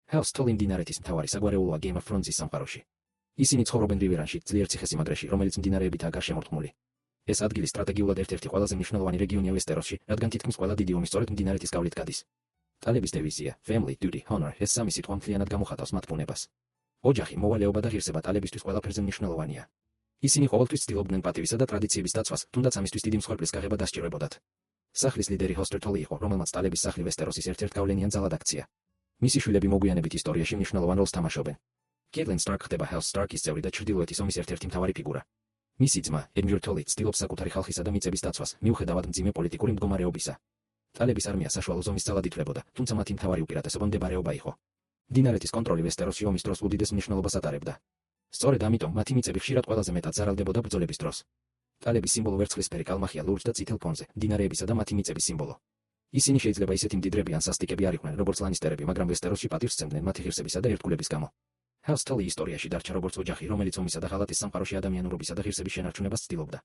ჰელს თოლი მდინარეთის მთავარი საგვარეულოა Game of Thrones-ის სამყაროში. ისინი ცხოვრობენ რივერანში, ძლიერ ციხესიმაგრეში, რომელიც მდინარეებითაა გარშემორტყმული. ეს ადგილი სტრატეგიულად ერთ-ერთი ყველაზე მნიშვნელოვანი რეგიონია ვესტეროსში, რადგან თითქმის ყველა დიდი ომი სწორედ მდინარეთის გავლით გადის. ტალების დევიზია Family, Duty, Honor ეს სამი სიტყვა მთლიანად გამოხატავს მათ ბუნებას. ოჯახი, მოვალეობა და ღირსება ტალებისთვის ყველაფერზე მნიშვნელოვანია. ისინი ყოველთვის ცდილობდნენ პატივისა და ტრადიციების დაცვას, თუნდაც ამისთვის დიდი მსხვერპლის გაღება დასჭირებოდათ. სახლის ლიდერი ჰოსტერ თოლი იყო, რომელმაც ტალების სახლი ვესტეროსის ერთ-ერთ გავლენიან ძალად აქცია. მისი შვილები მოგვიანებით ისტორიაში მნიშვნელოვან როლს თამაშობენ. კეიტლინ სტარკ ხდება ჰელს სტარკის წევრი და ჩრდილოეთის ომის ერთ-ერთი მთავარი ფიგურა. მისი ძმა, ედმიურ თოლი, ცდილობს საკუთარი ხალხისა და მიწების დაცვას, მიუხედავად მძიმე პოლიტიკური მდგომარეობისა. ტალების არმია საშუალო ზომის ძალად ითვლებოდა, თუმცა მათი მთავარი უპირატესობა მდებარეობა იყო. მდინარეთის კონტროლი ვესტეროსში ომის დროს უდიდეს მნიშვნელობას ატარებდა. სწორედ ამიტომ მათი მიწები ხშირად ყველაზე მეტად ზარალდებოდა ბრძოლების დროს. ტალების სიმბოლო ვერცხლისფერი კალმახია ლურჯ და წითელ ფონზე, მდინარეებისა და მათი მიწების სიმბოლო. ისინი შეიძლება ისეთი მდიდრები ან სასტიკები არ იყვნენ, როგორც ლანისტერები, მაგრამ ვესტეროსში პატივს სცემდნენ მათი ღირსებისა და ერთგულების გამო. ჰელს თოლი ისტორიაში დარჩა როგორც ოჯახი, რომელიც ომისა და ღალატის სამყაროში ადამიანურობისა და ღირსების შენარჩუნებას ცდილობდა.